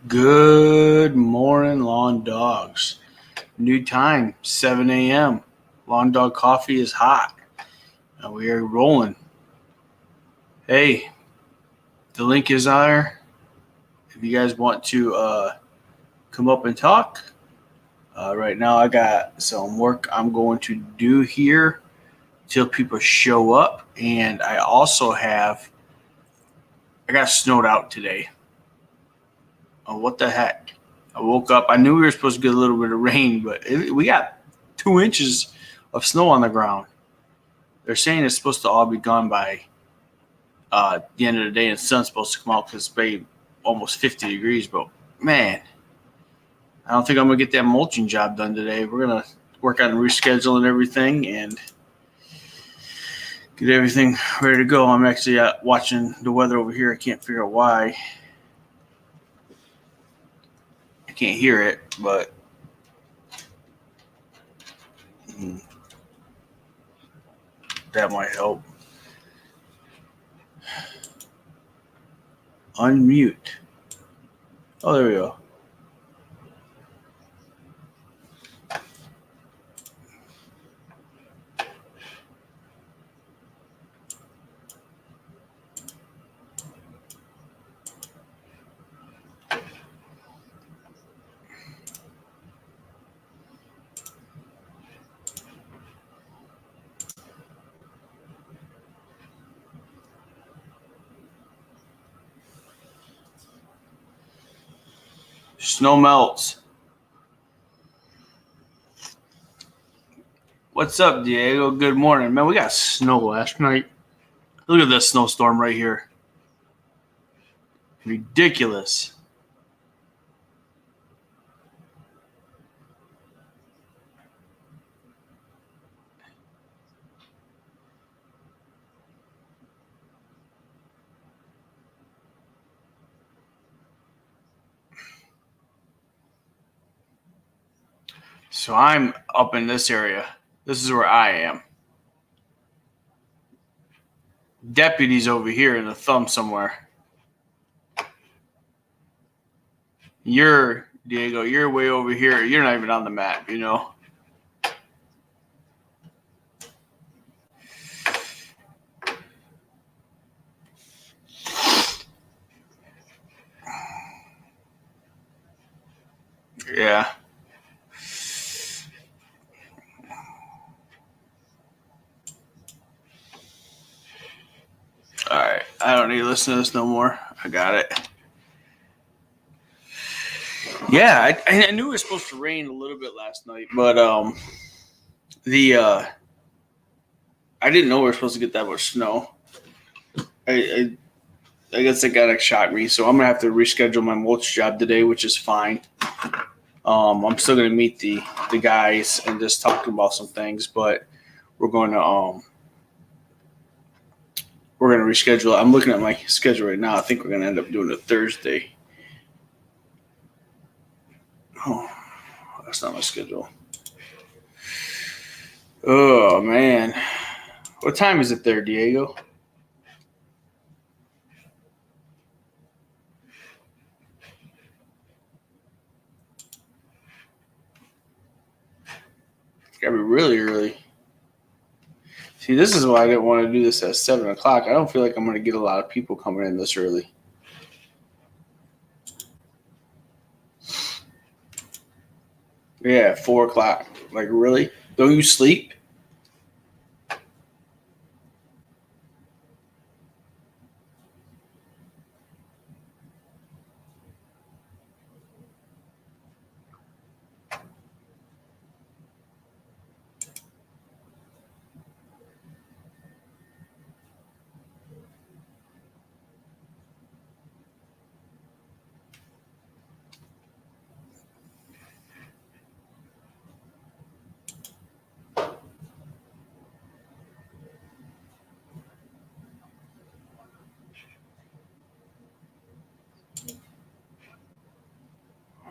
Good morning, lawn dogs. New time, 7 a.m. Lawn dog coffee is hot. And we are rolling. Hey, the link is there. If you guys want to come up and talk, right now I got some work I'm going to do here till people show up. And I got snowed out today. Oh, what the heck? I woke up. I knew we were supposed to get a little bit of rain, but we got 2 inches of snow on the ground. They're saying it's supposed to all be gone by the end of the day, and the sun's supposed to come out because it's almost 50 degrees. But man, I don't think I'm gonna get that mulching job done today. We're gonna work on rescheduling everything and get everything ready to go. I'm actually watching the weather over here. I can't figure out why. I can't hear it, but that might help. Unmute. Oh, there we go. Snow melts. What's up, Diego? Good morning. Man, we got snow last night. Look at this snowstorm right here. Ridiculous. So I'm up in this area. This is where I am. Deputy's over here in the thumb somewhere. Diego, you're way over here. You're not even on the map, you know. Yeah. All right. I don't need to listen to this no more. I got it. Yeah, I knew it was supposed to rain a little bit last night, but I didn't know we were supposed to get that much snow. I guess it kind of shocked me, so I'm gonna have to reschedule my mulch job today, which is fine. I'm still gonna meet the guys and just talk about some things, but we're going to reschedule. I'm looking at my schedule right now. I think we're gonna end up doing it Thursday. Oh, that's not my schedule. Oh man, what time is it there, Diego? It's gotta be really early. See, this is why I didn't want to do this at 7 o'clock. I don't feel like I'm going to get a lot of people coming in this early. Yeah, 4 o'clock. Like, really? Don't you sleep?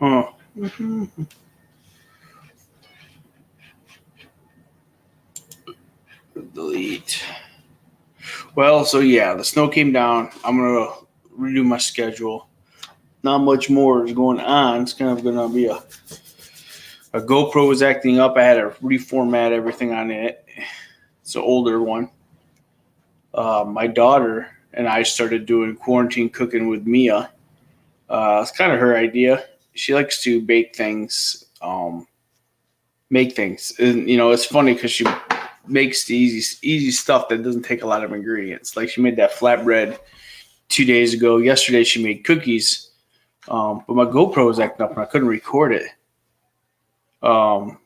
Huh. Delete. Well, so yeah, the snow came down. I'm going to redo my schedule. not much more is going on. It's kind of going to be a GoPro was acting up. I had to reformat everything on it. It's an older one. My daughter and I started doing quarantine cooking with Mia. It's kind of her idea. She likes to bake things, make things. And, it's funny because she makes the easy stuff that doesn't take a lot of ingredients. Like she made that flatbread 2 days ago. Yesterday she made cookies. But my GoPro was acting up and I couldn't record it. I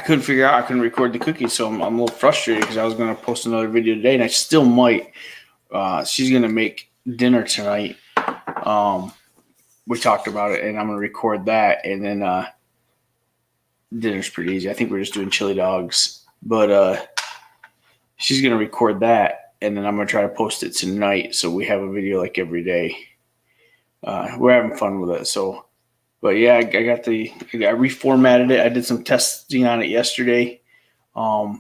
couldn't figure out I couldn't record the cookies, so I'm a little frustrated because I was going to post another video today, and I still might. She's going to make dinner tonight. We talked about it, and I'm going to record that, and then dinner's pretty easy. I think we're just doing chili dogs, but she's going to record that, and then I'm going to try to post it tonight so we have a video like every day. We're having fun with it, so. But yeah, I reformatted it. I did some testing on it yesterday. I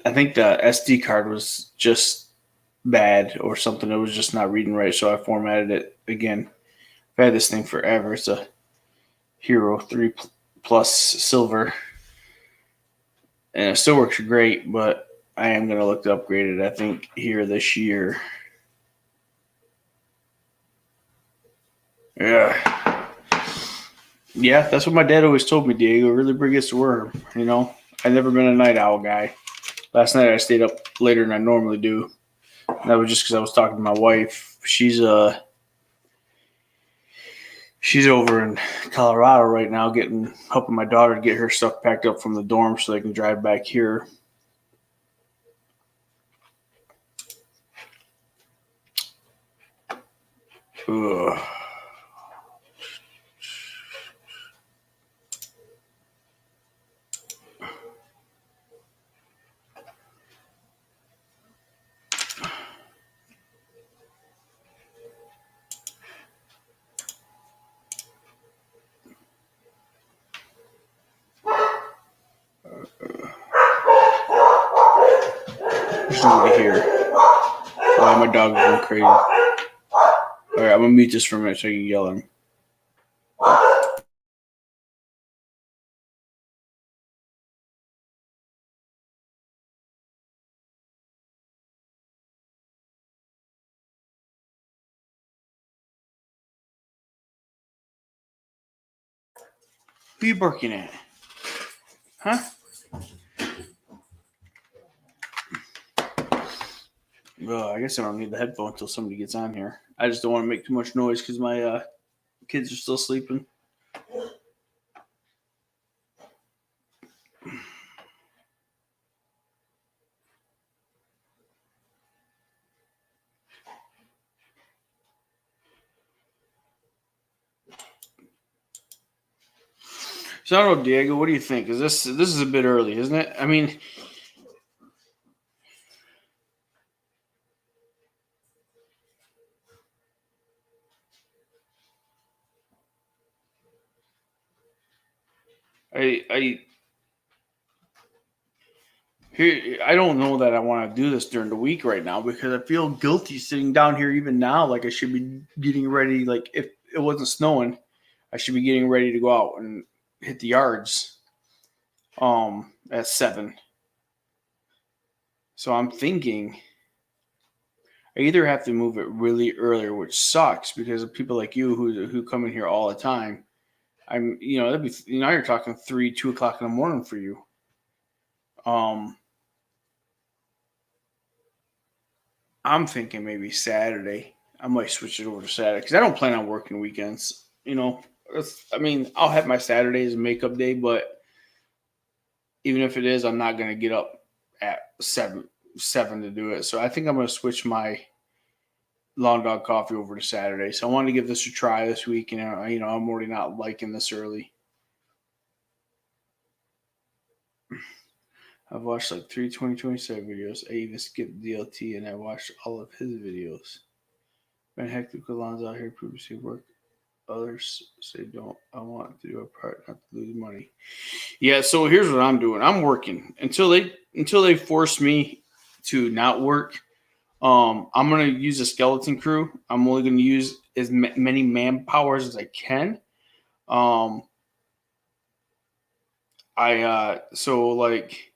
think the SD card was just bad or something. It was just not reading right, so I formatted it again. I've had this thing forever. It's a Hero 3 Plus Silver, and it still works great. But I am going to look to upgrade it, I think, here this year. Yeah, that's what my dad always told me, Diego. Really bring us to work. I've never been a night owl guy. Last night I stayed up later than I normally do. And that was just because I was talking to my wife. She's over in Colorado right now, helping my daughter get her stuff packed up from the dorm so they can drive back here. Ugh. There's nobody here. Oh, my dog's going crazy. All right, I'm going to mute this for a minute so I can yell at him. Who are you barking at? Huh? I guess I don't need the headphone until somebody gets on here. I just don't want to make too much noise because my kids are still sleeping. So I don't know, Diego. What do you think? Is this is a bit early, isn't it? I mean, I don't know that I want to do this during the week right now because I feel guilty sitting down here even now. Like I should be getting ready. Like if it wasn't snowing, I should be getting ready to go out and hit the yards. At 7. So I'm thinking I either have to move it really earlier, which sucks because of people like you who come in here all the time. That'd be you're talking 2 o'clock in the morning for you. I'm thinking maybe Saturday. I might switch it over to Saturday because I don't plan on working weekends. I'll have my Saturday as makeup day, but even if it is, I'm not going to get up at 7 to do it. So I think I'm going to switch my Long Dog Coffee over to Saturday. So I wanted to give this a try this week. I'm already not liking this early. I've watched like 3 2027 videos. I even skipped DLT and I watched all of his videos. Been hectic with Alonzo out here previously work. Others say don't. I want to do a part, not to lose money. Yeah, so here's what I'm doing. I'm working until they force me to not work. I'm gonna use a skeleton crew. I'm only gonna use as many manpowers as I can. Um, so like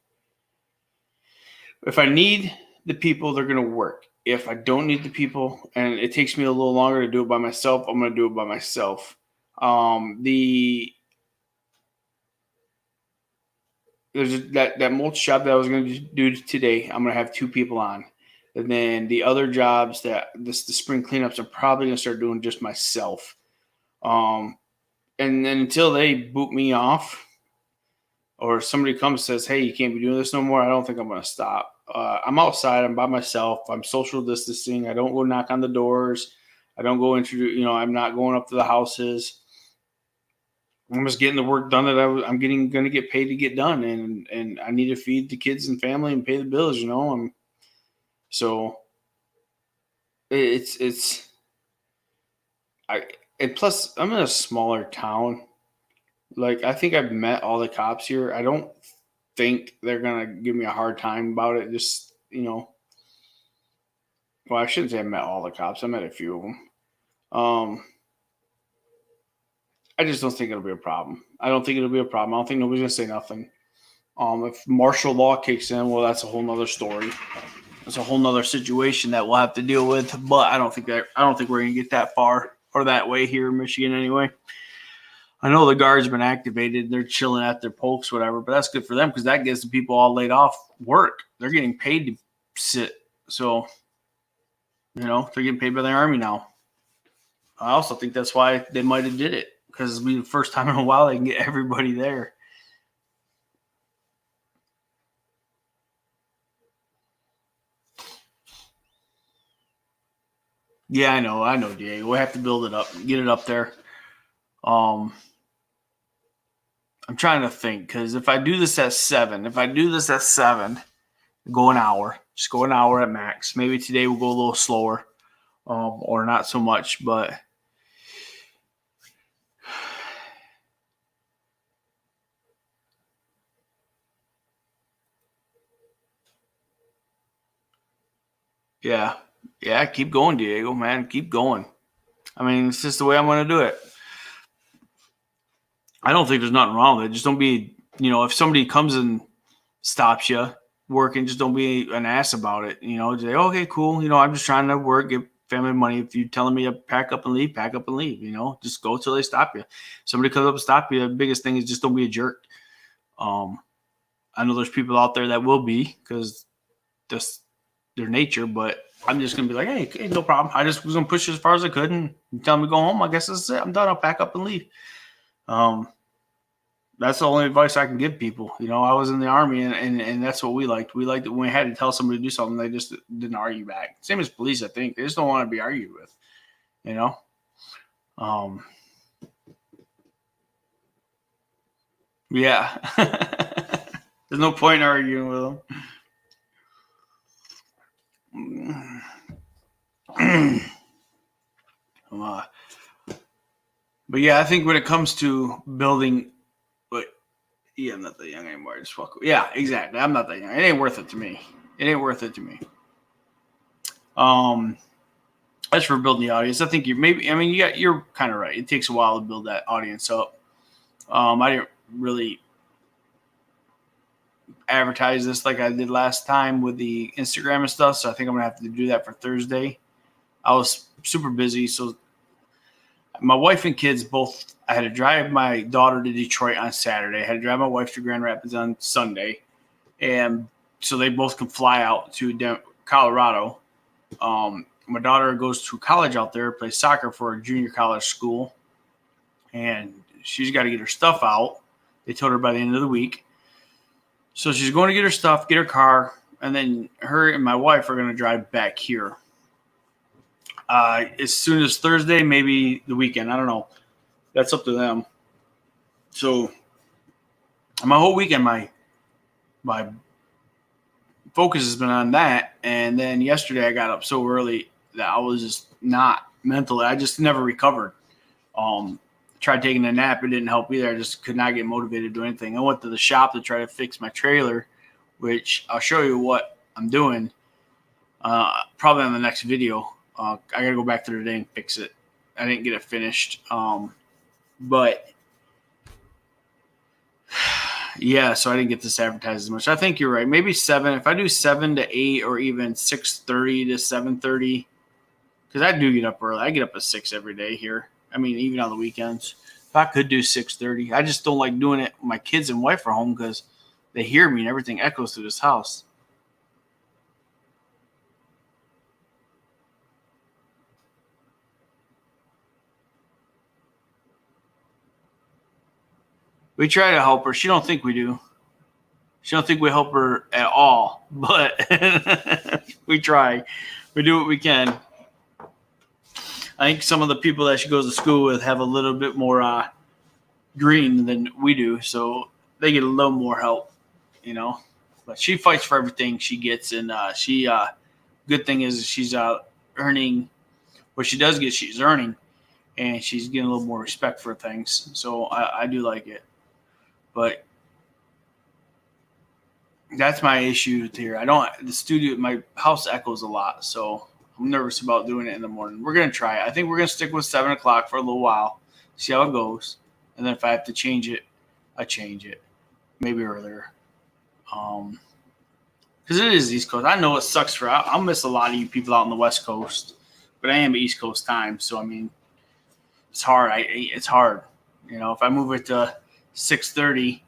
if I need the people, they're gonna work. If I don't need the people, and it takes me a little longer to do it by myself, I'm gonna do it by myself. The There's that mulch job that I was going to do today. I'm going to have 2 people on, and then the other jobs the spring cleanups, I'm probably going to start doing just myself. And then until they boot me off, or somebody comes and says, "Hey, you can't be doing this no more," I don't think I'm going to stop. I'm outside. I'm by myself. I'm social distancing. I don't go knock on the doors. I don't go introduce. I'm not going up to the houses. I'm just getting the work done that I'm going to get paid to get done, and I need to feed the kids and family and pay the bills. So it's I and plus I'm in a smaller town. Like I think I've met all the cops here. I don't think they're gonna give me a hard time about it. Just well, I shouldn't say I met all the cops. I met a few of them. I just don't think it'll be a problem. I don't think it'll be a problem. I don't think nobody's gonna say nothing. If martial law kicks in, well, that's a whole nother story. It's a whole nother situation that we'll have to deal with. But I don't think we're gonna get that far or that way here in Michigan anyway. I know the guard's been activated. They're chilling at their pokes, whatever, but that's good for them because that gets the people all laid off work. They're getting paid to sit. So, they're getting paid by the Army now. I also think that's why they might have did it because it'll be the first time in a while they can get everybody there. Yeah, I know, Diego. We'll have to build it up, get it up there. I'm trying to think because if I do this at 7, go an hour. Just go an hour at max. Maybe today we'll go a little slower, or not so much. But yeah, keep going, Diego. Man, keep going. I mean, it's just the way I'm going to do it. I don't think there's nothing wrong with it. Just don't be, if somebody comes and stops you working, just don't be an ass about it. Just say, okay, cool. I'm just trying to work, get family money. If you're telling me to pack up and leave, pack up and leave. Just go till they stop you. Somebody comes up and stop you. The biggest thing is just don't be a jerk. I know there's people out there that will be because that's their nature, but I'm just gonna be like, hey, no problem. I just was gonna push as far as I could, and you tell me to go home. I guess that's it. I'm done. I'll pack up and leave. That's the only advice I can give people. I was in the Army, and that's what we liked. We liked it when we had to tell somebody to do something, they just didn't argue back. Same as police, I think. They just don't want to be argued with. Yeah. There's no point in arguing with them. But yeah, I think when it comes to building, I'm not that young anymore. Just fuck. Yeah, exactly. I'm not that young. It ain't worth it to me. As for building the audience, I think you're kind of right. It takes a while to build that audience up. I didn't really advertise this like I did last time with the Instagram and stuff, so I think I'm gonna have to do that for Thursday. I was super busy, so my wife and kids both. I had to drive my daughter to Detroit on Saturday. I had to drive my wife to Grand Rapids on Sunday, and so they both can fly out to Colorado. My daughter goes to college out there, plays soccer for a junior college school, and she's got to get her stuff out. They told her by the end of the week. So she's going to get her stuff, get her car, and then her and my wife are going to drive back here. As soon as Thursday, maybe the weekend. I don't know. That's up to them. So my whole weekend, my focus has been on that. And then yesterday I got up so early that I was just not mentally. I just never recovered. Tried taking a nap. It didn't help either. I just could not get motivated to do anything. I went to the shop to try to fix my trailer, which I'll show you what I'm doing. Probably on the next video. I got to go back there today and fix it. I didn't get it finished. But yeah, so I didn't get this advertised as much. I think you're right. Maybe 7. If I do 7 to 8 or even 6:30 to 7:30, because I do get up early. I get up at 6 every day here. I mean, even on the weekends. If I could do 6:30, I just don't like doing it when my kids and wife are home because they hear me and everything echoes through this house. We try to help her. She don't think we do. She don't think we help her at all, but we try. We do what we can. I think some of the people that she goes to school with have a little bit more green than we do, so they get a little more help, But she fights for everything she gets, and good thing is she's earning what she does get. She's earning, and she's getting a little more respect for things. So I do like it, but that's my issue here. My house echoes a lot, so I'm nervous about doing it in the morning. We're going to try it. I think we're going to stick with 7 o'clock for a little while, see how it goes. And then if I have to change it, I change it. Maybe earlier. Because it is East Coast. I know it sucks I'll miss a lot of you people out on the West Coast, but I am East Coast time. So, I mean, it's hard. It's hard. If I move it to 6:30,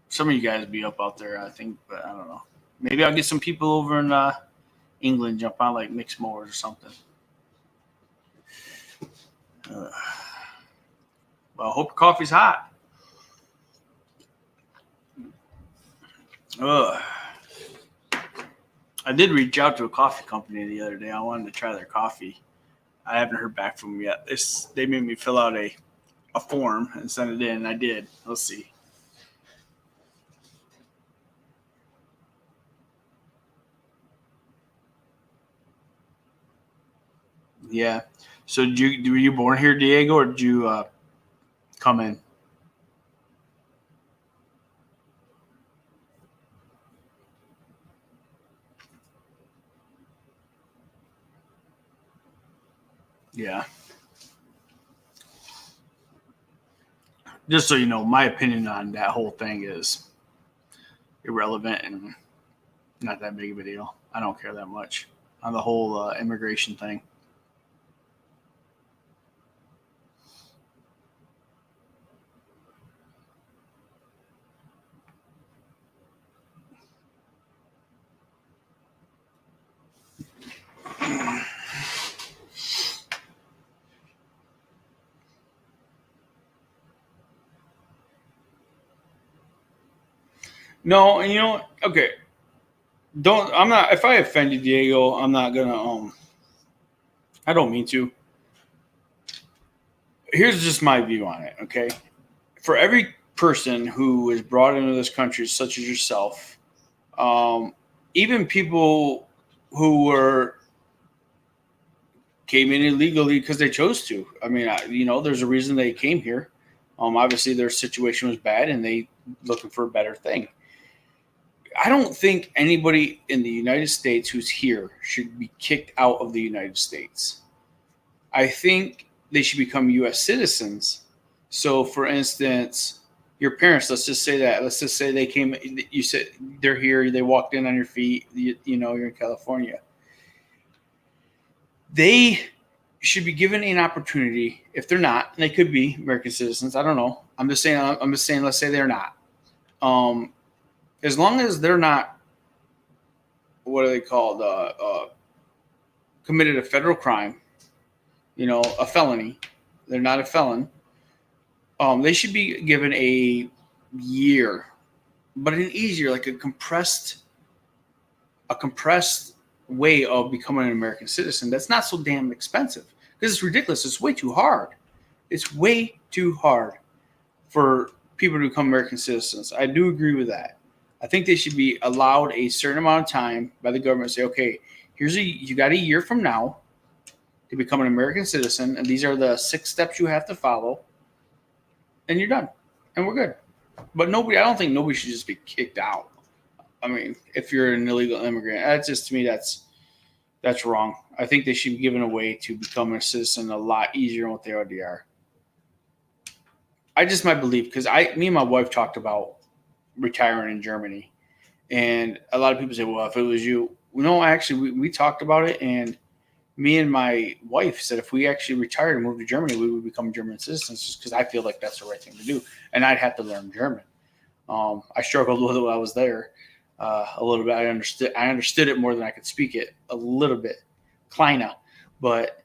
some of you guys will be up out there, I think, but I don't know. Maybe I'll get some people over in England jump on like mixed mowers or something. Well, I hope your coffee's hot. I did reach out to a coffee company the other day. I wanted to try their coffee. I haven't heard back from them yet. They made me fill out a form and send it in. I did. Let's see. Yeah. So were you born here, Diego, or did you come in? Yeah. Just so you know, my opinion on that whole thing is irrelevant and not that big of a deal. I don't care that much on the whole immigration thing. No, okay. I'm not. If I offend you, Diego, I'm not gonna. I don't mean to. Here's just my view on it. Okay, for every person who is brought into this country, such as yourself, even people who came in illegally because they chose to. I mean, there's a reason they came here. Obviously, their situation was bad, and they looking for a better thing. I don't think anybody in the United States who's here should be kicked out of the United States. I think they should become U.S. citizens. So, for instance, your parents, let's just say they came, you said they're here, they walked in on your feet, you're in California. They should be given an opportunity, if they're not, and they could be American citizens, I don't know. I'm just saying, let's say they're not. As long as they're not, what are they called, committed a federal crime, a felony, they're not a felon, they should be given a year, but an easier, like a compressed way of becoming an American citizen that's not so damn expensive, because it's ridiculous. It's way too hard. It's way too hard for people to become American citizens. I do agree with that. I think they should be allowed a certain amount of time by the government to say, okay, you got a year from now to become an American citizen, and these are the 6 steps you have to follow, and you're done, and we're good. But I don't think nobody should just be kicked out. I mean, if you're an illegal immigrant, that's just to me that's wrong. I think they should be given a way to become a citizen a lot easier than what they already are. I just my belief because me and my wife talked about retiring in Germany, and a lot of people say, "Well, if it was you," no, actually, we talked about it, and me and my wife said if we actually retired and moved to Germany, we would become German citizens just because I feel like that's the right thing to do, and I'd have to learn German. I struggled with it while I was there a little bit. I understood it more than I could speak it a little bit, kleiner, but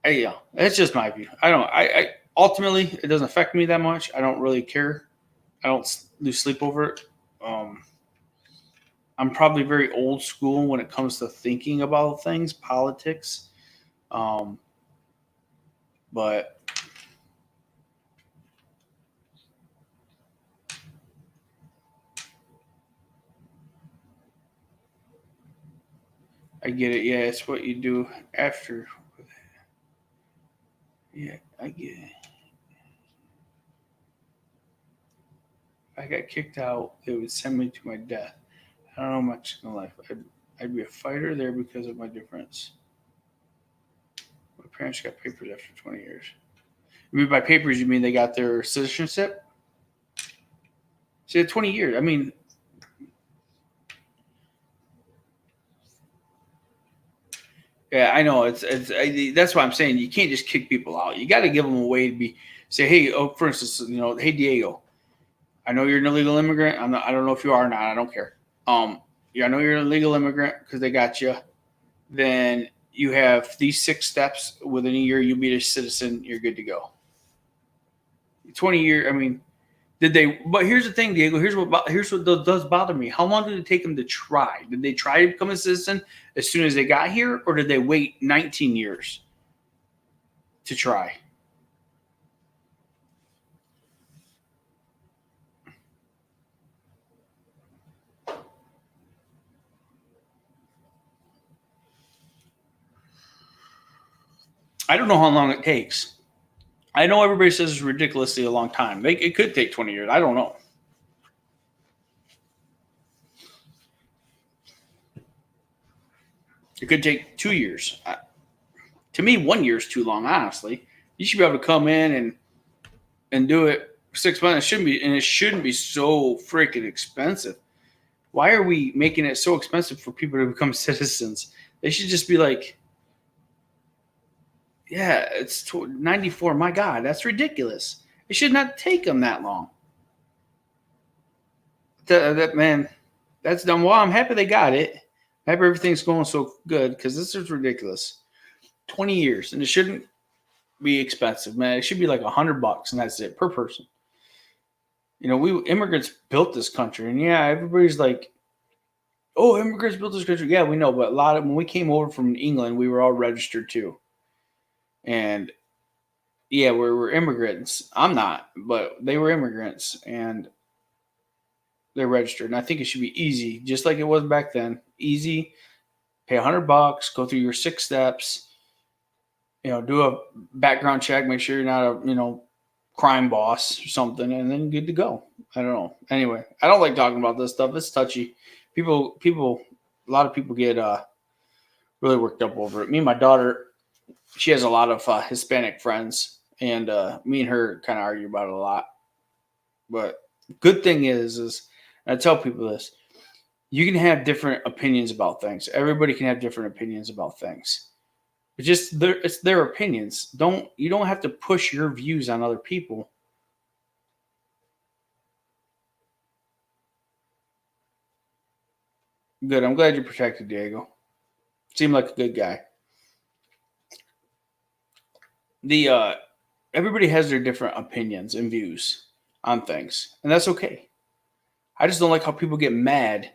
yeah, it's just my view. I ultimately it doesn't affect me that much. I don't really care. I don't lose sleep over it. Um, I'm probably very old school when it comes to thinking about things, politics. Um, but I get it. Yeah, it's what you do after. Yeah, I get it. If I got kicked out, they would send me to my death. I don't know much in life. I'd be a fighter there because of my difference. My parents got papers after 20 years. You mean by papers, you mean they got their citizenship? See, 20 years. I mean, yeah, I know. That's why I'm saying you can't just kick people out. You got to give them a way to be say, hey, oh, for instance, hey Diego, I know you're an illegal immigrant. I'm not. I don't know if you are or not. I don't care. Yeah, I know you're an illegal immigrant because they got you. Then you have these 6 steps. Within a year, you'll be a citizen. You're good to go. 20 years. I mean, did they? But here's the thing, Diego. Here's what does bother me. How long did it take them to try? Did they try to become a citizen as soon as they got here, or did they wait 19 years to try? I don't know how long it takes. I know everybody says it's ridiculously a long time. It could take 20 years. I don't know. It could take 2 years. To me, 1 year is too long. Honestly, you should be able to come in and do it 6 months. It shouldn't be so freaking expensive. Why are we making it so expensive for people to become citizens? They should just be like, yeah, it's 94. My God, that's ridiculous. It should not take them that long. That man, that's done. Well, I'm happy they got it. Happy everything's going so good because this is ridiculous. 20 years, and it shouldn't be expensive, man. It should be like $100, and that's it per person. We immigrants built this country, and yeah, everybody's like, "Oh, immigrants built this country." Yeah, we know, but a lot of when we came over from England, we were all registered too, and yeah, we're immigrants. I'm not, but they were immigrants, and they're registered. And I think it should be easy, just like it was back then. Easy, pay $100, go through your 6 steps. Do a background check, make sure you're not a crime boss or something, and then good to go. I don't know. Anyway, I don't like talking about this stuff. It's touchy. A lot of people get really worked up over it. Me and my daughter, she has a lot of Hispanic friends, and me and her kind of argue about it a lot. But good thing is I tell people this: you can have different opinions about things. Everybody can have different opinions about things. It's their opinions. You don't have to push your views on other people. Good. I'm glad you're protected, Diego. Seemed like a good guy. The Everybody has their different opinions and views on things, and that's okay. I just don't like how people get mad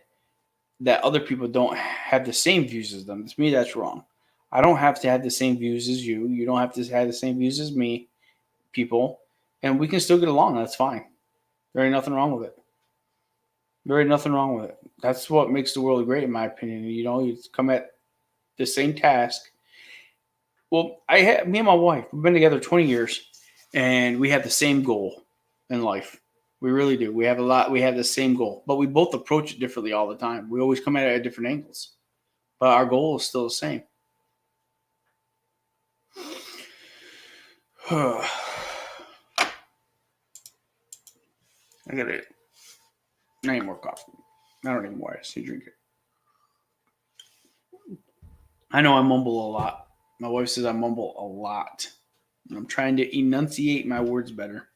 that other people don't have the same views as them. To me, that's wrong. I don't have to have the same views as you. You don't have to have the same views as me, people, and we can still get along. That's fine. There ain't nothing wrong with it. There ain't nothing wrong with it. That's what makes the world great, in my opinion. You come at the same task. Well, me and my wife, we've been together 20 years, and we have the same goal in life. We really do. We have a lot. We have the same goal, but we both approach it differently all the time. We always come at it at different angles, but our goal is still the same. I got it. I need more coffee. I don't need more. I just need to drink it. I know I mumble a lot. My wife says I mumble a lot. I'm trying to enunciate my words better.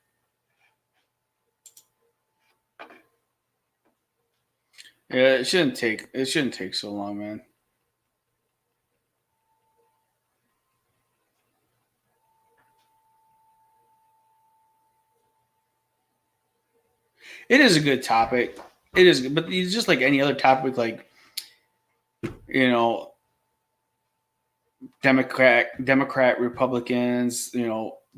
Yeah, it shouldn't take so long, man. It is a good topic. It is, but it's just like any other topic, like you know, Democrat, Republicans,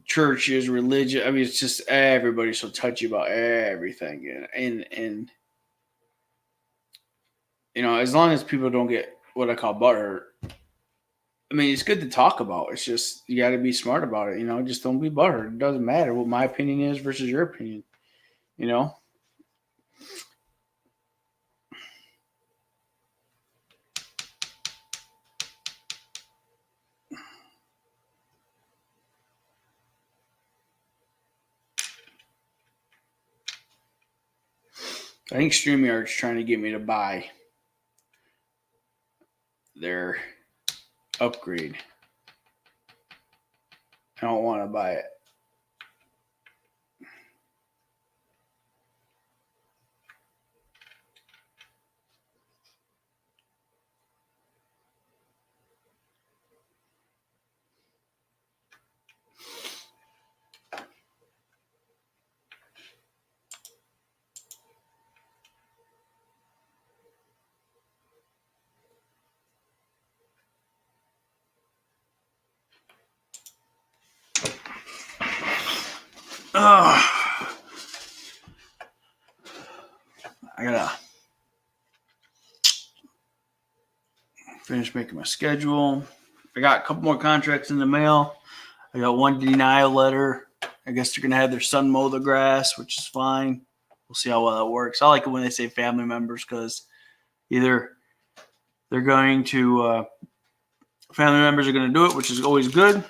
churches, religion. I mean, it's just everybody's so touchy about everything, and as long as people don't get what I call butthurt. I mean, it's good to talk about. It's just you got to be smart about it. Just don't be butthurt. It doesn't matter what my opinion is versus your opinion. You know. I think StreamYard's trying to get me to buy their upgrade. I don't want to buy it. I gotta finish making my schedule. I got a couple more contracts in the mail. I got one denial letter. I guess they're gonna have their son mow the grass, which is fine. We'll see how well that works. I like it when they say family members because either they're going to family members are going to do it, which is always good,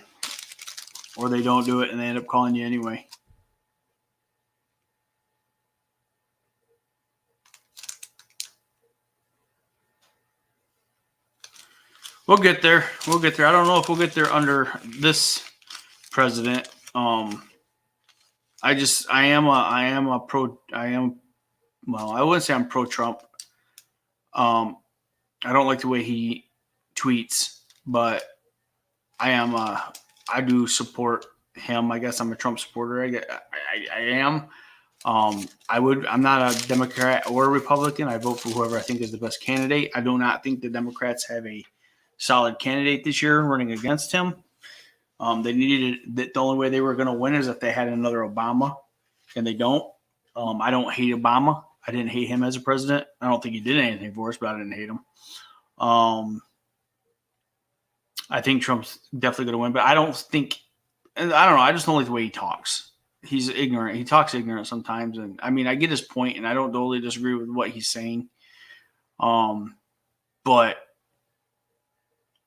or they don't do it and they end up calling you anyway. We'll get there. I don't know if we'll get there under this president. I wouldn't say I'm pro Trump. I don't like the way he tweets, but I do support him. I guess I'm a Trump supporter. I am. I'm not a Democrat or a Republican. I vote for whoever I think is the best candidate. I do not think the Democrats have a solid candidate this year running against him. They needed the only way they were going to win is if they had another Obama, and they don't. I don't hate Obama. I didn't hate him as a president. I don't think he did anything for us, but I didn't hate him. I think Trump's definitely going to win, but I don't know. I just don't like the way he talks. He's ignorant. He talks ignorant sometimes, and I mean, I get his point, and I don't totally disagree with what he's saying. But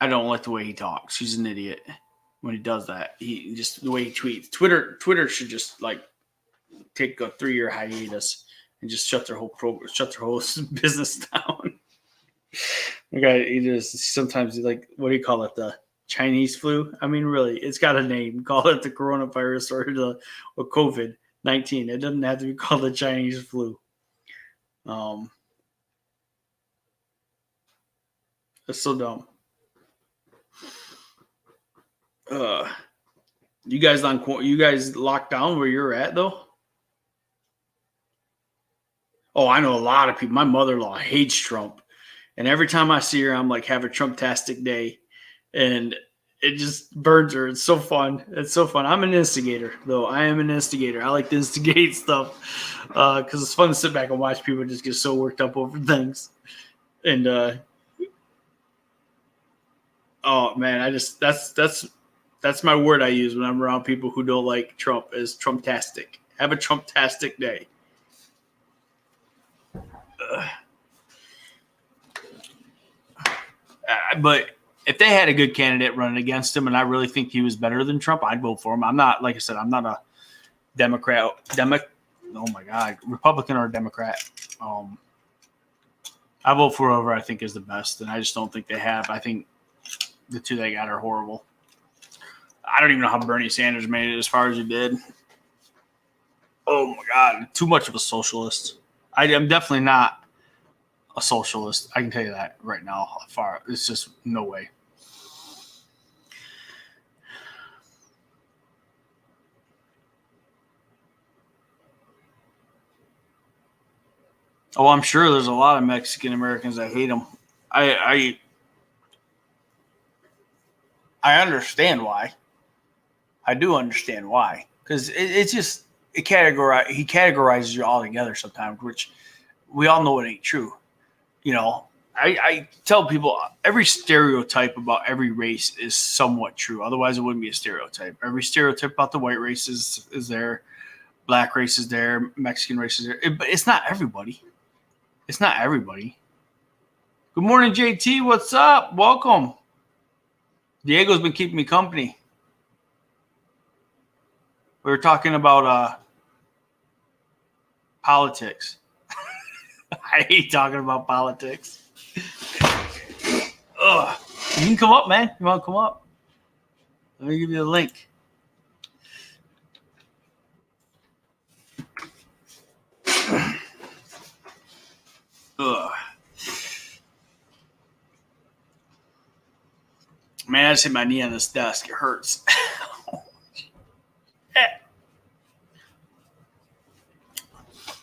I don't like the way he talks. He's an idiot when he does that. He just the way he tweets. Twitter should just like take a 3-year hiatus and just shut their whole business down. Okay, he just sometimes like what do you call it? The Chinese flu. I mean, really, it's got a name. Call it the coronavirus or COVID-19. It doesn't have to be called the Chinese flu. It's so dumb. You guys locked down where you're at though? Oh, I know a lot of people. My mother-in-law hates Trump, and every time I see her, I'm like, "Have a Trump-tastic day," and it just burns her. It's so fun. I'm an instigator, though. I am an instigator. I like to instigate stuff because it's fun to sit back and watch people just get so worked up over things. And oh man, that's my word I use when I'm around people who don't like Trump is Trump-tastic. Have a Trump-tastic day. But if they had a good candidate running against him, and I really think he was better than Trump, I'd vote for him. I'm not, like I said, I'm not a Republican or a Democrat. I vote for whoever I think is the best, and I just don't think they have. I think the two they got are horrible. I don't even know how Bernie Sanders made it as far as he did. Oh my God, too much of a socialist. I am definitely not a socialist. I can tell you that right now. It's just no way. Oh, I'm sure there's a lot of Mexican Americans that hate him. I understand why. I do understand why, because it's just he categorizes you all together sometimes, which we all know it ain't true. I tell people every stereotype about every race is somewhat true. Otherwise, it wouldn't be a stereotype. Every stereotype about the white race is there, black race is there, Mexican race is there. But it's not everybody. It's not everybody. Good morning, JT. What's up? Welcome. Diego's been keeping me company. We were talking about politics. I hate talking about politics. Ugh. You can come up, man. You want to come up? Let me give you the link. Ugh. Man, I just hit my knee on this desk. It hurts.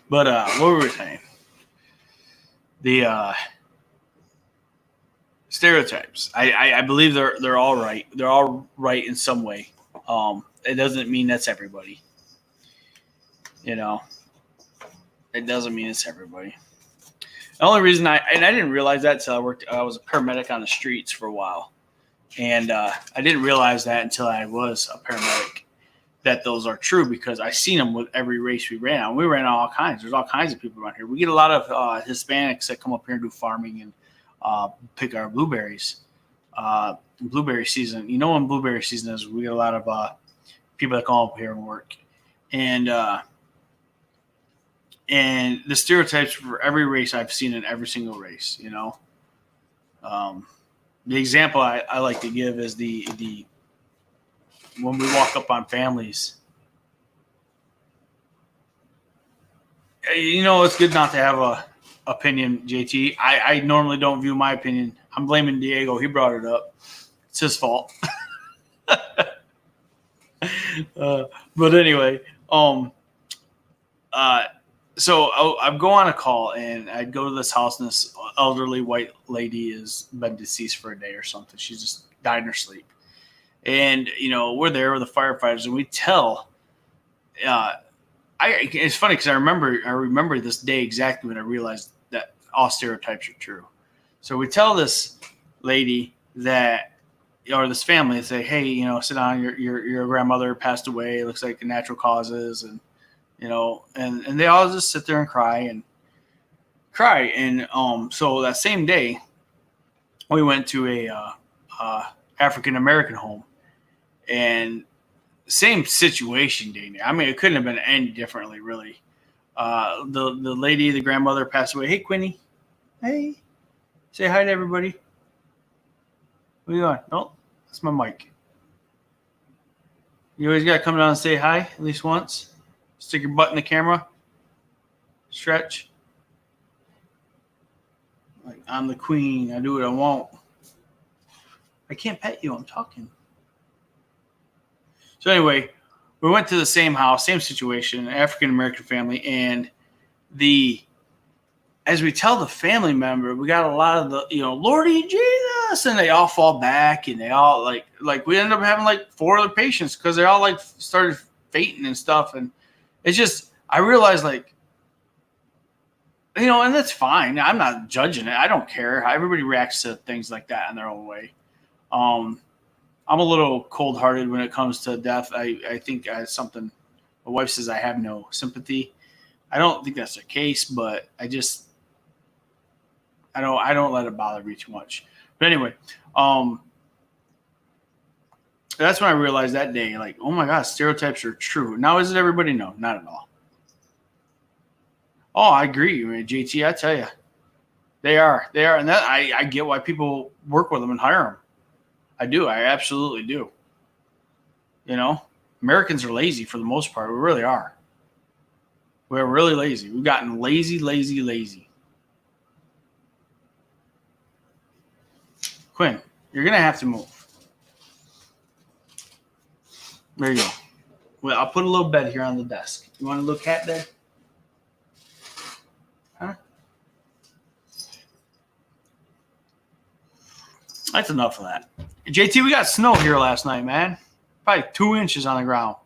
But what were we saying? The stereotypes. I believe they're all right. They're all right in some way. It doesn't mean that's everybody. It doesn't mean it's everybody. The only reason I didn't realize that until I was a paramedic on the streets for a while. And I didn't realize that until I was a paramedic, that those are true, because I seen them with every race we ran on. We ran on all kinds. There's all kinds of people around here. We get a lot of Hispanics that come up here and do farming and pick our blueberries. Blueberry season. You know when blueberry season is, we get a lot of people that come up here and work. And the stereotypes for every race I've seen in every single race, The example I like to give is the when we walk up on families. It's good not to have a opinion, JT. I normally don't view my opinion. I'm blaming Diego. He brought it up. It's his fault. But anyway, so I'd go on a call, and I'd go to this house, and this elderly white lady has been deceased for a day or something. She just died in her sleep. And, we're there with the firefighters, and we tell it's funny because I remember this day exactly when I realized that all stereotypes are true. So we tell this lady that, or this family, say, hey, sit down, your grandmother passed away. It looks like natural causes. And, and they all just sit there and cry. And so that same day, we went to a African-American home, and same situation, Dana. I mean, it couldn't have been any differently, really. The lady, the grandmother, passed away. Hey, Quinny. Hey. Say hi to everybody. What are you doing? Oh, that's my mic. You always got to come down and say hi at least once. Stick your butt in the camera. Stretch. Like, I'm the queen. I do what I want. I can't pet you. I'm talking. So anyway, we went to the same house, same situation, African-American family. And as we tell the family member, we got a lot of the, Lordy Jesus, and they all fall back, and they all like we ended up having like 4 other patients because they all like started fainting and stuff. And it's just, I realized and that's fine. I'm not judging it. I don't care. Everybody reacts to things like that in their own way. I'm a little cold-hearted when it comes to death. I think something my wife says I have no sympathy. I don't think that's the case, but I just I don't let it bother me too much. But anyway, that's when I realized that day, like, oh my God, stereotypes are true. Now, is it everybody? No, not at all. Oh, I agree, man. JT, I tell you, they are, and that I get why people work with them and hire them. I do, I absolutely do. You know, Americans are lazy for the most part. We really are. We're really lazy. We've gotten lazy. Quinn, you're gonna have to move. There you go. Well, I'll put a little bed here on the desk. You want a little cat bed? Huh? That's enough of that. JT, we got snow here last night, man. Probably 2 inches on the ground.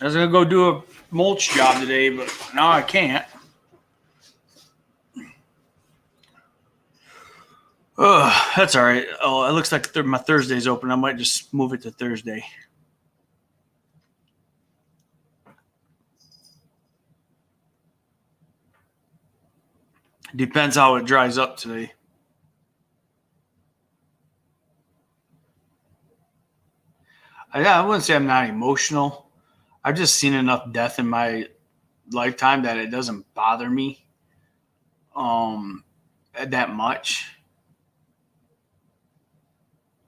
I was going to go do a mulch job today, but now I can't. That's all right. Oh, it looks like my Thursday's open. I might just move it to Thursday. Depends how it dries up today. I wouldn't say I'm not emotional. I've just seen enough death in my lifetime that it doesn't bother me that much.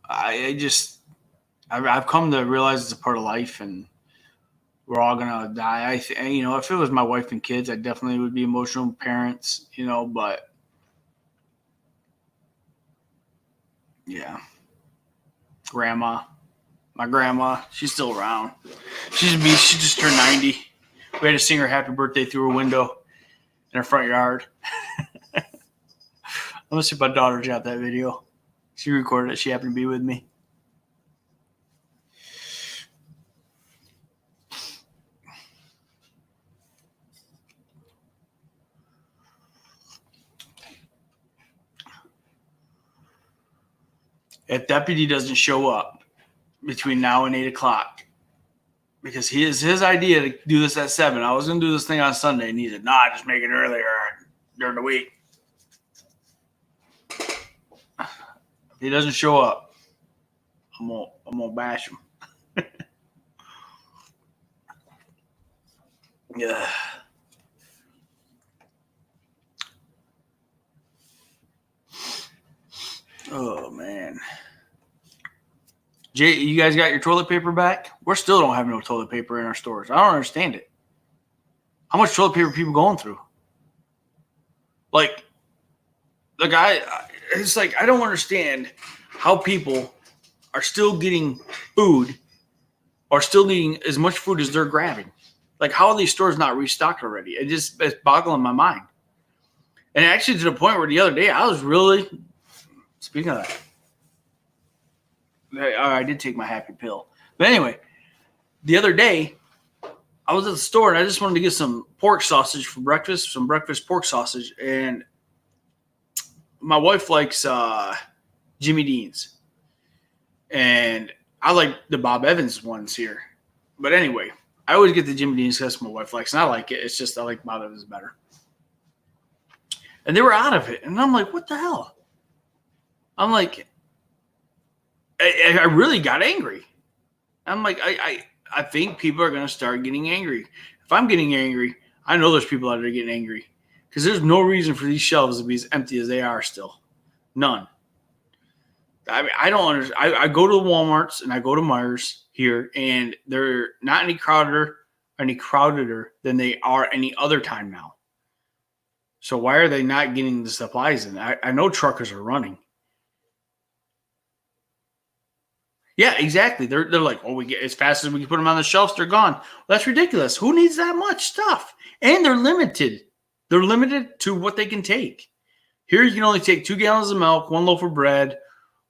I've come to realize it's a part of life, and we're all gonna die. If it was my wife and kids, I definitely would be emotional. Parents, but yeah, my grandma, she's still around. She just turned 90. We had to sing her happy birthday through her window in her front yard. I'm gonna see if my daughter got that video. She recorded it. She happened to be with me. If deputy doesn't show up between now and 8 o'clock, because his idea to do this at 7. I was going to do this thing on Sunday, and he said, "Nah, just make it earlier during the week." If he doesn't show up, I'm gonna bash him. Yeah. Oh man. Jay, you guys got your toilet paper back? We still don't have no toilet paper in our stores. I don't understand it. How much toilet paper are people going through? Like, it's like I don't understand how people are still getting food or still needing as much food as they're grabbing. Like, how are these stores not restocked already? It's boggling my mind. And actually, to the point where the other day I was really, speaking of that, I did take my happy pill. But anyway, the other day I was at the store and I just wanted to get some pork sausage for breakfast, some breakfast pork sausage, and my wife likes Jimmy Dean's, and I like the Bob Evans ones here. But anyway, I always get the Jimmy Dean's because my wife likes, and I like it. It's just I like Bob Evans better. And they were out of it, and I'm like, what the hell? I'm like, I really got angry. I'm like, I think people are going to start getting angry. If I'm getting angry, I know there's people out there getting angry because there's no reason for these shelves to be as empty as they are still. None. I mean, I don't understand. I go to Walmarts and I go to Meijer's here, and they're not any crowdeder than they are any other time now. So why are they not getting the supplies in? I know truckers are running. Yeah, exactly. They're like, oh, we get as fast as we can put them on the shelves, they're gone. Well, that's ridiculous. Who needs that much stuff? And they're limited. They're limited to what they can take. Here, you can only take 2 gallons of milk, 1 loaf of bread,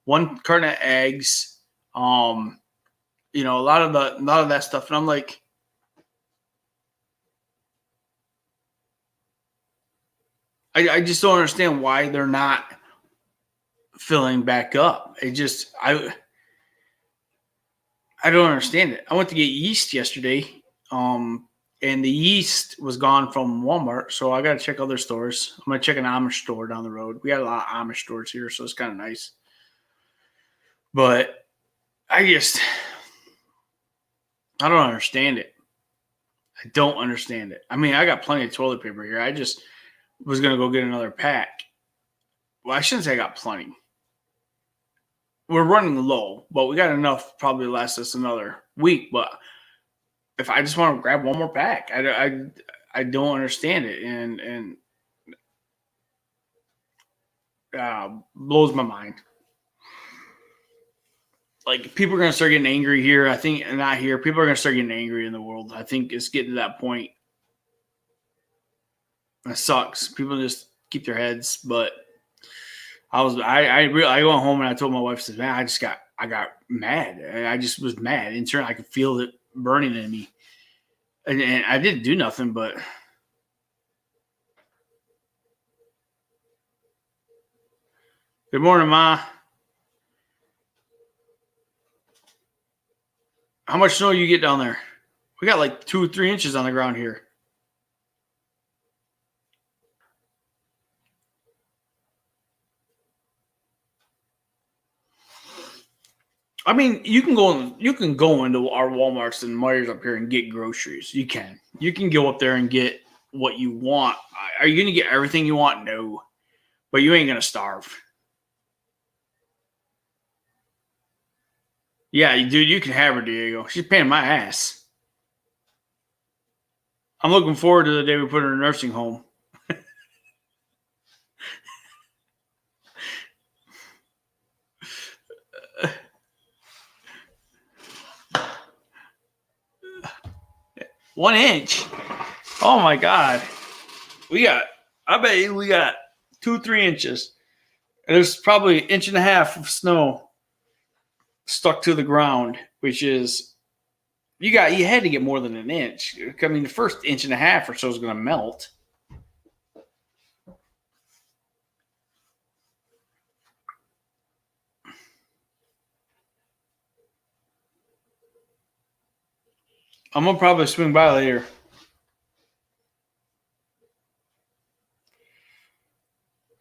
1 carton of eggs. A lot of that stuff. And I'm like, I just don't understand why they're not filling back up. I don't understand it. I went to get yeast yesterday, and the yeast was gone from Walmart, so I got to check other stores. I'm gonna check an Amish store down the road. We got a lot of Amish stores here, so it's kind of nice. But I don't understand it. I don't understand it. I mean, I got plenty of toilet paper here. I just was gonna go get another pack. Well, I shouldn't say I got plenty. We're running low, but we got enough probably to last us another week. But if I just want to grab one more pack, I don't understand it, and blows my mind. Like, people are gonna start getting angry here. I think not here. People are gonna start getting angry in the world. I think it's getting to that point. It sucks. People just keep their heads, but I went home and I told my wife, said, man, I got mad. I just was mad. In turn, I could feel it burning in me. And I didn't do nothing, but good morning, Ma. How much snow you get down there? We got like 2 or 3 inches on the ground here. I mean, you can go into our Walmarts and Myers up here and get groceries. You can go up there and get what you want. Are you going to get everything you want? No, but you ain't going to starve. Yeah, dude, you can have her, Diego. She's paying my ass. I'm looking forward to the day we put her in a nursing home. One inch. Oh my God. I bet we got 2, 3 inches. There's probably an inch and a half of snow stuck to the ground, which is, you had to get more than an inch. I mean, the first inch and a half or so is going to melt. I'm going to probably swing by later.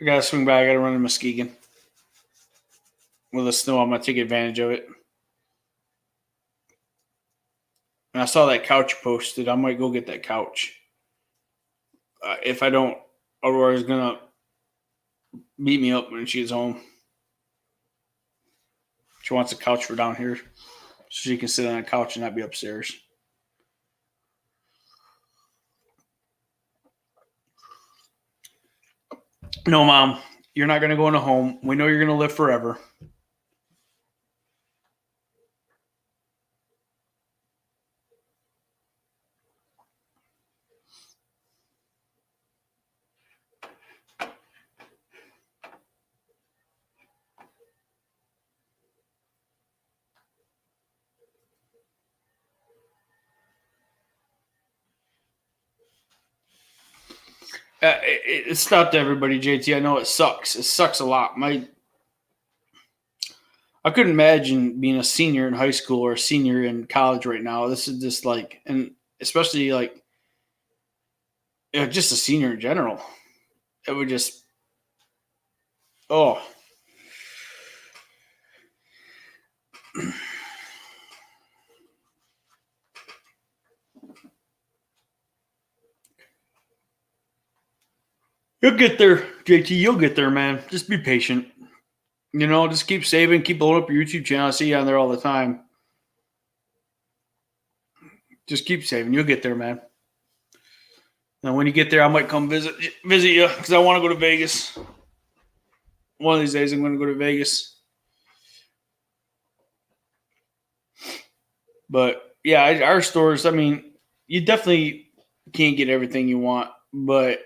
I got to swing by. I got to run to Muskegon. With the snow, I'm going to take advantage of it. And I saw that couch posted. I might go get that couch. If I don't, Aurora's going to beat me up when she gets home. She wants a couch for down here so she can sit on a couch and not be upstairs. No, Mom, you're not going to go in a home. We know you're going to live forever. It's not to everybody, JT. I know it sucks. It sucks a lot. I couldn't imagine being a senior in high school or a senior in college right now. This is just like, and especially like, just a senior in general. It would just, oh. You'll get there, JT. You'll get there, man. Just be patient. Just keep saving, keep blowing up your YouTube channel. I see you on there all the time. Just keep saving. You'll get there, man. And when you get there, I might come visit you because I want to go to Vegas. One of these days, I'm going to go to Vegas. But yeah, our stores, I mean, you definitely can't get everything you want, but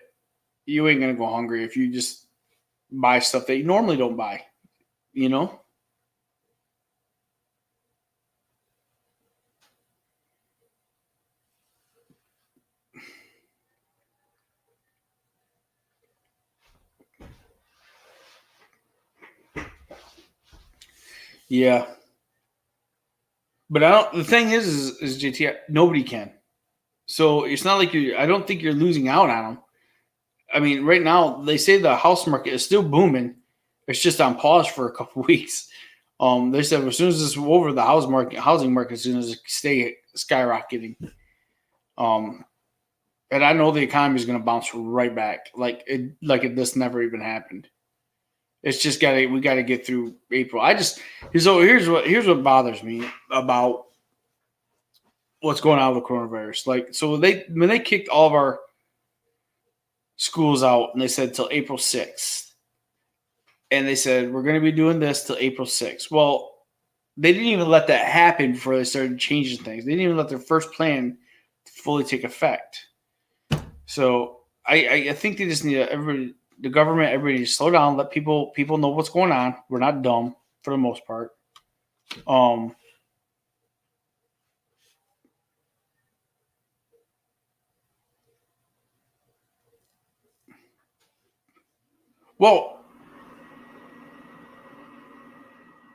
you ain't going to go hungry if you just buy stuff that you normally don't buy, Yeah. But I don't. The thing is JT. Nobody can. So it's not like I don't think you're losing out on them. I mean, right now they say the house market is still booming. It's just on pause for a couple of weeks. They said as soon as this is over, the housing market is going to stay skyrocketing. Um, and I know the economy is going to bounce right back, this never even happened. It's just we got to get through April. Here's what bothers me about what's going on with coronavirus. Like, so when they kicked all of our schools out and they said till April 6th, and they said we're going to be doing this till April 6th. Well, they didn't even let that happen before they started changing things. They didn't even let their first plan fully take effect. So I think they just need the government, everybody, to slow down, let people know what's going on. We're not dumb for the most part.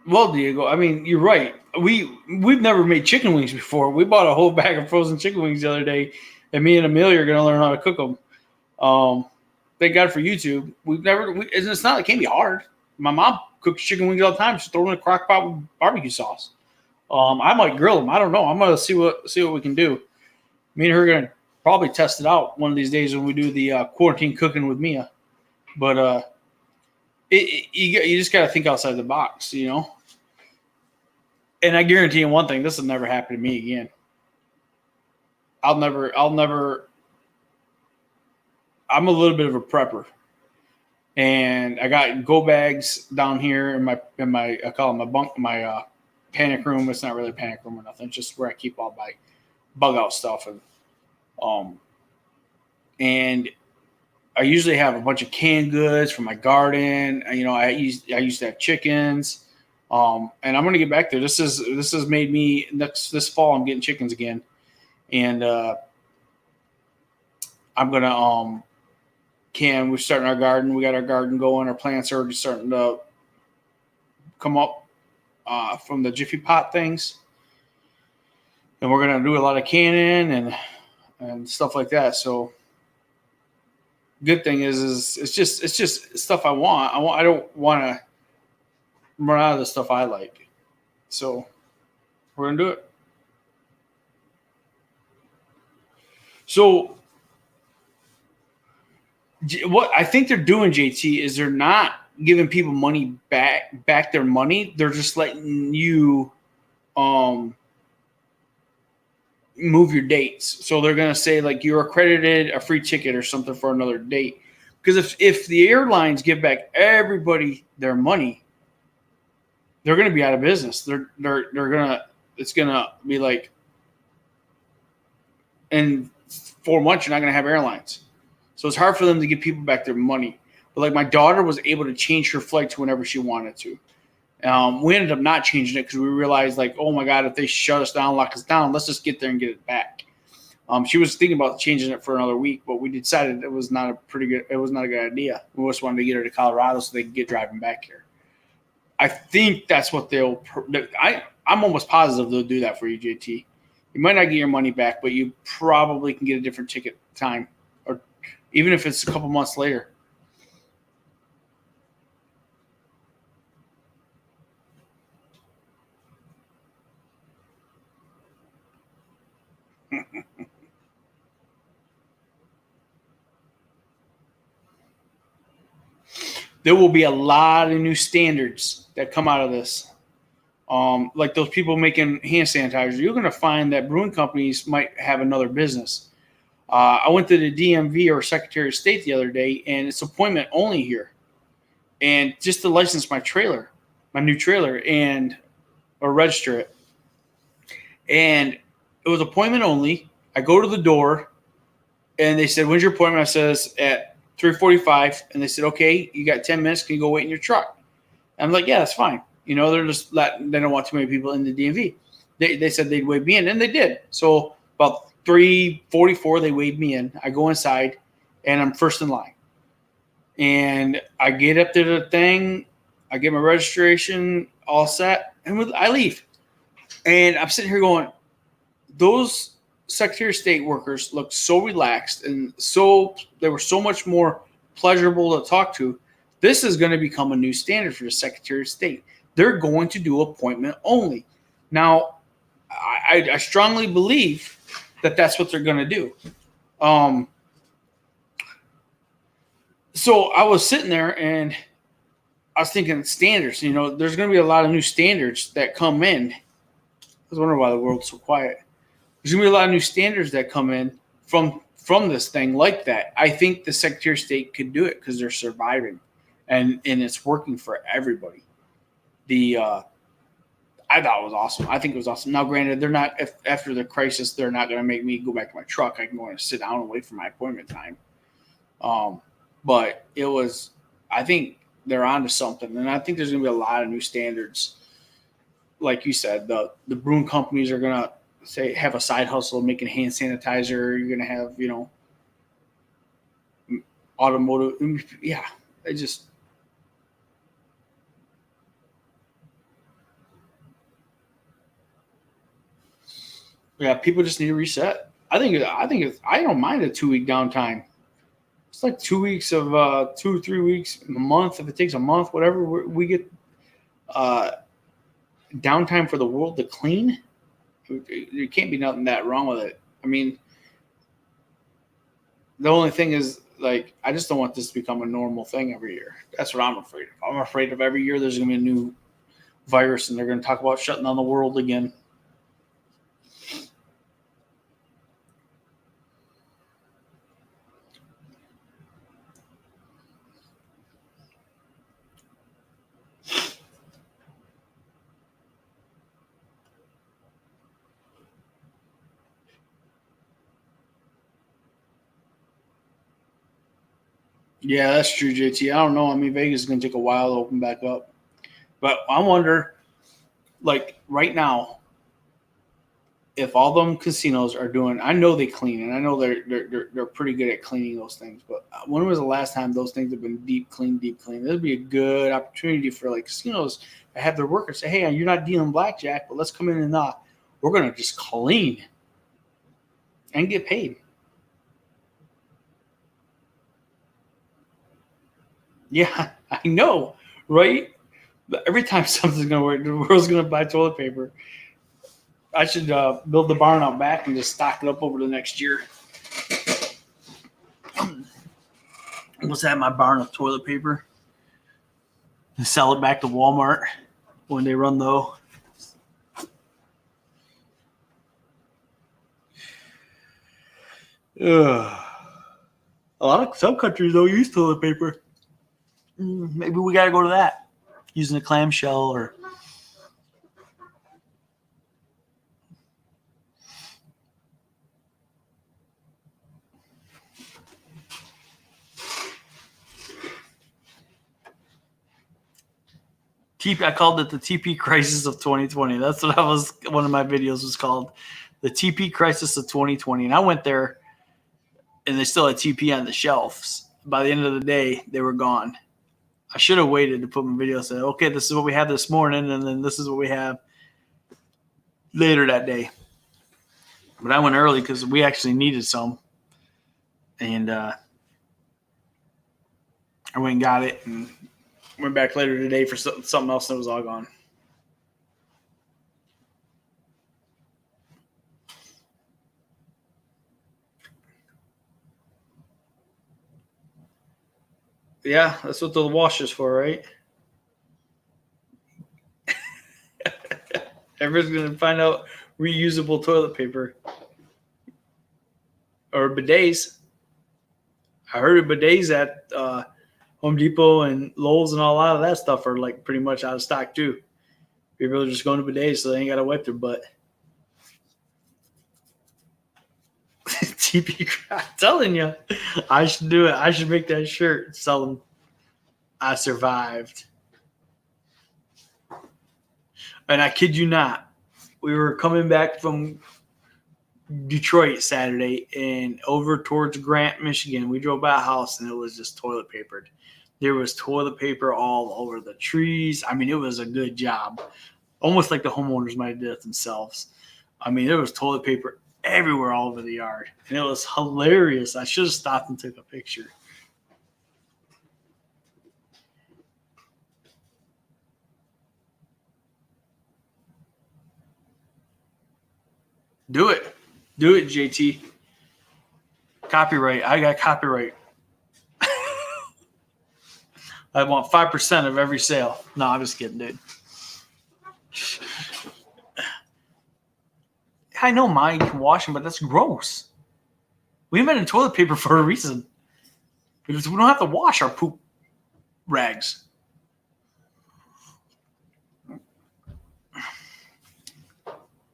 Well, Diego, I mean, you're right. We've never made chicken wings before. We bought a whole bag of frozen chicken wings the other day, and me and Amelia are going to learn how to cook them. Thank God for YouTube. It's not. It can't be hard. My mom cooks chicken wings all the time. She's throwing in a crock pot with barbecue sauce. I might grill them. I don't know. I'm gonna see what we can do. Me and her are gonna probably test it out one of these days when we do the quarantine cooking with Mia. But you just gotta think outside the box, you know. And I guarantee you one thing: this will never happen to me again. I'll never. I'm a little bit of a prepper, and I got go bags down here in my I call it my panic room. It's not really a panic room or nothing. It's just where I keep all my bug out stuff and I usually have a bunch of canned goods from my garden. You know, I used to have chickens. And I'm gonna get back there. This has made me this fall. I'm getting chickens again, and I'm gonna we're starting our garden. We got our garden going. Our plants are already starting to come up from the Jiffy Pot things, and we're gonna do a lot of canning and stuff like that. So, good thing is it's just stuff I want. I don't want to run out of the stuff I like. So, we're gonna do it. So, what I think they're doing, JT, is they're not giving people money back their money. They're just letting you move your dates. So they're gonna say like you're accredited a free ticket or something for another date. Because if the airlines give back everybody their money, they're gonna be out of business. It's gonna be like in 4 months you're not gonna have airlines. So it's hard for them to give people back their money. But like my daughter was able to change her flight to whenever she wanted to. We ended up not changing it because we realized like, oh my God, if they shut us down, lock us down, let's just get there and get it back. She was thinking about changing it for another week, but we decided it was not a good idea. We just wanted to get her to Colorado so they could get driving back here. I think that's what I'm almost positive they'll do that for you, JT. You might not get your money back, but you probably can get a different ticket time, or even if it's a couple months later. There will be a lot of new standards that come out of this. Like those people making hand sanitizer, you're going to find that brewing companies might have another business. I went to the DMV or Secretary of State the other day, and it's appointment only here. And just to license my new trailer, or register it. And it was appointment only. I go to the door, and they said, "When's your appointment?" I says at 3:45, and they said, "Okay, you got 10 minutes. Can you go wait in your truck?" And I'm like, "Yeah, that's fine." You know, they don't want too many people in the DMV. They said they'd wave me in, and they did. So about 3:44, they waved me in. I go inside, and I'm first in line. And I get up to the thing, I get my registration all set, and I leave. And I'm sitting here going, those Secretary of State workers looked so relaxed and they were so much more pleasurable to talk to. This is going to become a new standard for the Secretary of State. They're going to do appointment only. Now, I strongly believe that that's what they're going to do. So I was sitting there and I was thinking standards. There's going to be a lot of new standards that come in. I was wondering why the world's so quiet. There's going to be a lot of new standards that come in from this thing like that. I think the Secretary of State could do it because they're surviving, and it's working for everybody. I thought it was awesome. I think it was awesome. Now, granted, they're not after the crisis. They're not going to make me go back to my truck. I can go and sit down and wait for my appointment time. But it was. I think they're onto something, and I think there's going to be a lot of new standards. Like you said, the brewing companies are going to have a side hustle making hand sanitizer. You're going to have, automotive. Yeah, people just need to reset. I don't mind a 2-week downtime. It's like 2 weeks of 2 or 3 weeks, a month. If it takes a month, whatever, we get downtime for the world to clean. There can't be nothing that wrong with it. I mean, the only thing is, like, I just don't want this to become a normal thing every year. That's what I'm afraid of. I'm afraid of every year there's going to be a new virus and they're going to talk about shutting down the world again. Yeah, that's true, JT. I don't know. I mean, Vegas is going to take a while to open back up. But I wonder, like, right now, if all them casinos are doing, I know they clean, and I know they're pretty good at cleaning those things. But when was the last time those things have been deep clean? This would be a good opportunity for, like, casinos to have their workers say, "Hey, you're not dealing blackjack, but let's come in and we're going to just clean and get paid." Yeah, I know, right? But every time something's going to work, the world's going to buy toilet paper. I should build the barn out back and just stock it up over the next year. What's that? My barn of toilet paper. And sell it back to Walmart when they run low. Some countries don't use toilet paper. Maybe we got to go to that, using a clamshell or. I called it the TP crisis of 2020. That's what one of my videos was called, the TP crisis of 2020. And I went there, and they still had TP on the shelves. By the end of the day, they were gone. I should have waited to put my video and say, okay, this is what we have this morning, and then this is what we have later that day. But I went early because we actually needed some. And I went and got it and went back later today for something else, and it was all gone. Yeah, that's what the wash is for, right? Everyone's going to find out reusable toilet paper. Or bidets. I heard of bidets at Home Depot and Lowe's, and a lot of that stuff are like pretty much out of stock too. People are just going to bidets so they ain't got to wipe their butt. TP, I'm telling you, I should do it. I should make that shirt. Sell them. I survived. And I kid you not, we were coming back from Detroit Saturday and over towards Grant, Michigan. We drove by a house and it was just toilet papered. There was toilet paper all over the trees. I mean, it was a good job. almost like the homeowners might have did it themselves. I mean, there was toilet paper everywhere all over the yard, and it was hilarious. I should have stopped and took a picture. Do it, JT. Copyright. I got copyright. I want 5% of every sale. No, I'm just kidding, dude. I know mine can wash them, but that's gross. We invented toilet paper for a reason. Because we don't have to wash our poop rags.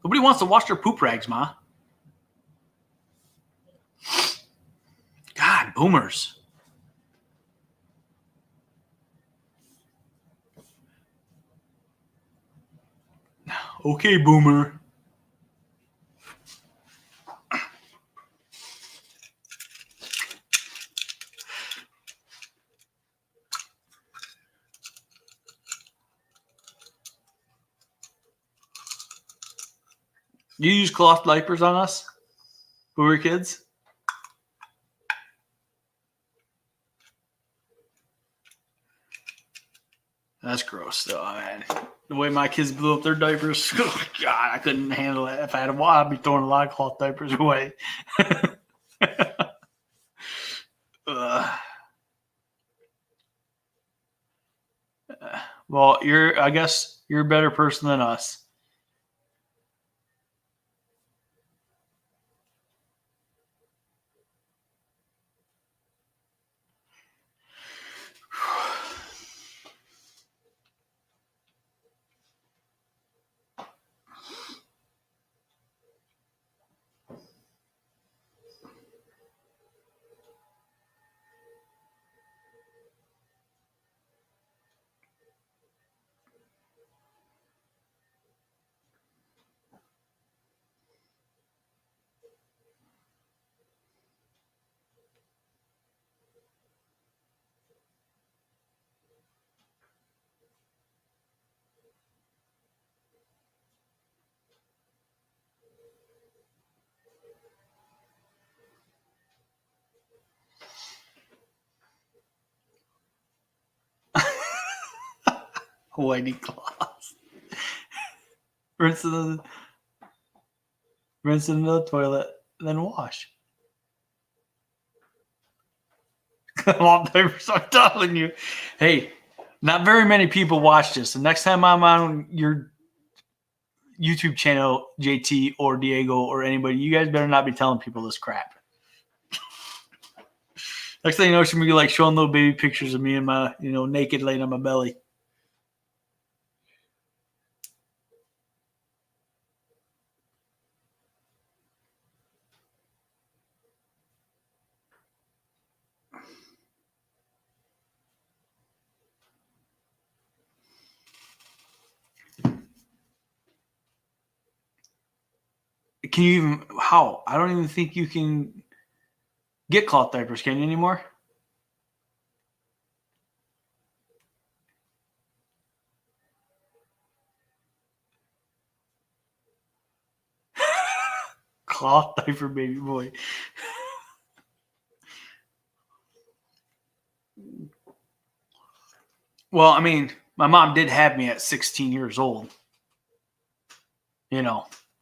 Nobody wants to wash their poop rags, Ma. God, boomers. Okay, boomer. You use cloth diapers on us when we were kids? That's gross, though, man. The way my kids blew up their diapers, oh, God, I couldn't handle it. If I had a while, I'd be throwing a lot of cloth diapers away. Well, I guess you're a better person than us. Whitey cloths. Rinse in the toilet, then wash. Cloth diapers, I'm telling you. Hey, not very many people watch this. The next time I'm on your YouTube channel, JT or Diego or anybody, you guys better not be telling people this crap. Next thing you know, she's gonna be like showing little baby pictures of me and my, naked laying on my belly. Can you even, how? I don't even think you can get cloth diapers, can you anymore? Cloth diaper baby boy. Well, I mean, my mom did have me at 16 years old.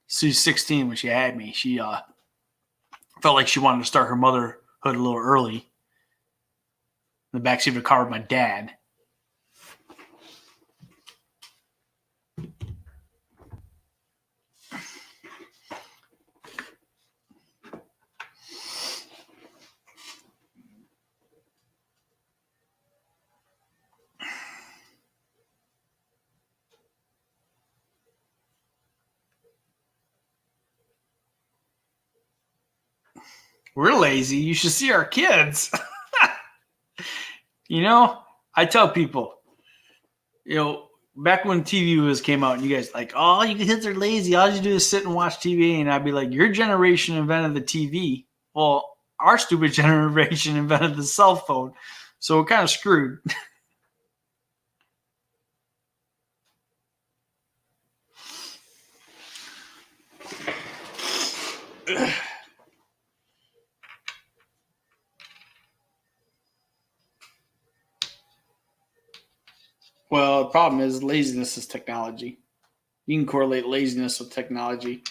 She's 16 when she had me. She felt like she wanted to start her motherhood a little early. In the backseat of the car with my dad. We're lazy. You should see our kids. I tell people, back when TV came out and you guys like, oh, you kids are lazy. All you do is sit and watch TV. And I'd be like, your generation invented the TV. Well, our stupid generation invented the cell phone. So we're kind of screwed. Well, the problem is laziness is technology. You can correlate laziness with technology.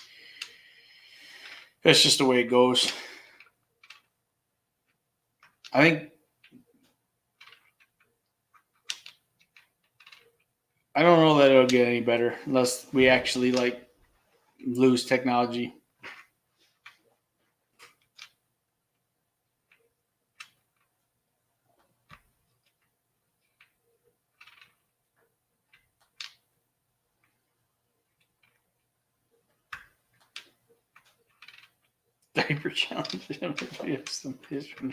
That's just the way it goes. I think I don't know that it'll get any better unless we actually like lose technology. Diaper challenge. We have some history.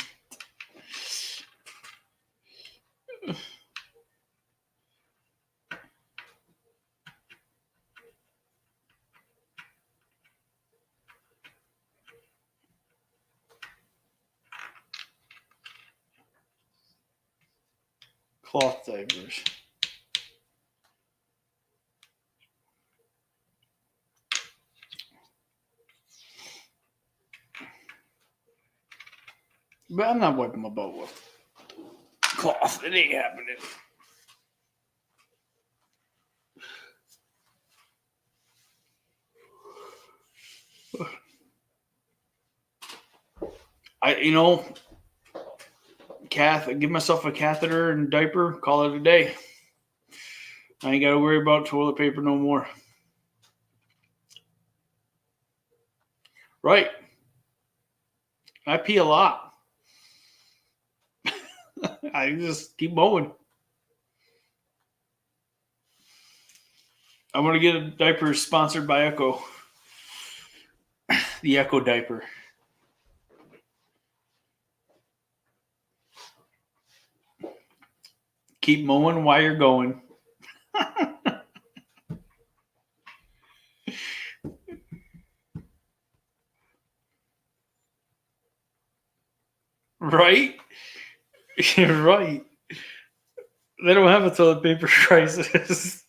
Cloth diapers. But I'm not wiping my butt with cloth. It ain't happening. Give myself a catheter and diaper, call it a day. I ain't got to worry about toilet paper no more. Right. I pee a lot. I just keep mowing. I'm going to get a diaper sponsored by Echo. The Echo diaper. Keep mowing while you're going. Right? Right. They don't have a toilet paper crisis.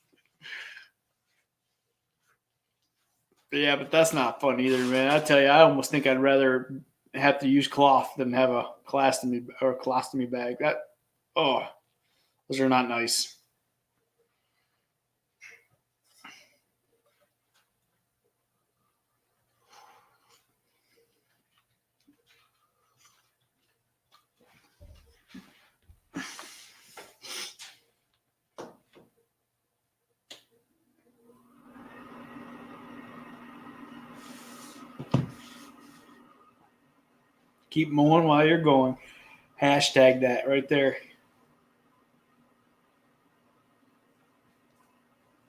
Yeah, but that's not fun either, man. I tell you, I almost think I'd rather have to use cloth than have a colostomy bag. Those are not nice. Keep mowing while you're going. Hashtag that right there.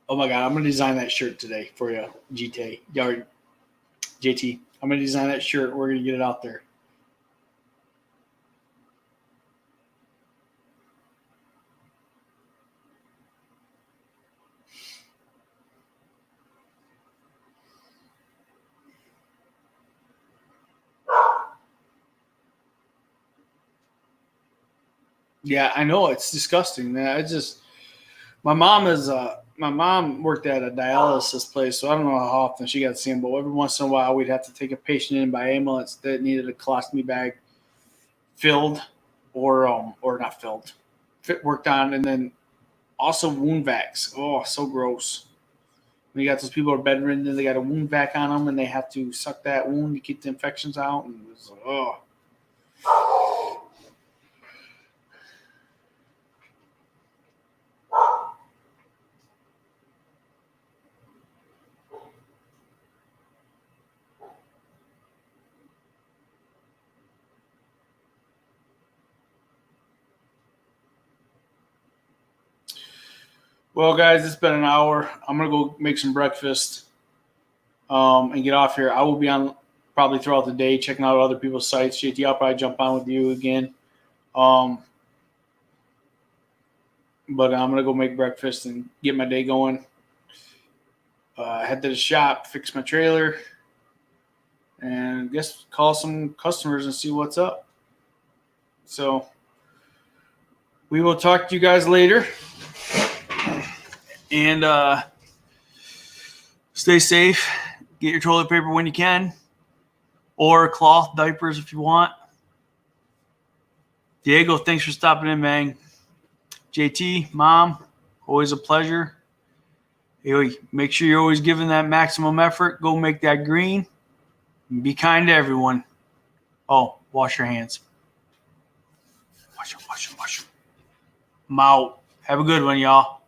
Oh my God, I'm gonna design that shirt today for you, GT. Or JT. I'm gonna design that shirt. We're gonna get it out there. Yeah, I know it's disgusting. Man. My mom worked at a dialysis place, so I don't know how often she got to see him, but every once in a while we'd have to take a patient in by ambulance that needed a colostomy bag filled or not filled, worked on, and then also wound vacs. Oh, so gross. When you got those people who are bedridden and they got a wound vac on them and they have to suck that wound to keep the infections out, and it's oh. Well, guys, it's been an hour. I'm gonna go make some breakfast and get off here. I will be on probably throughout the day checking out other people's sites. JT, I'll probably jump on with you again. But I'm gonna go make breakfast and get my day going. Head to the shop, fix my trailer, and guess call some customers and see what's up. So we will talk to you guys later. And stay safe. Get your toilet paper when you can. or cloth diapers if you want. Diego, thanks for stopping in, man. JT, Mom, always a pleasure. Make sure you're always giving that maximum effort. Go make that green. Be kind to everyone. Oh, wash your hands. Wash them. I'm out. Have a good one, y'all.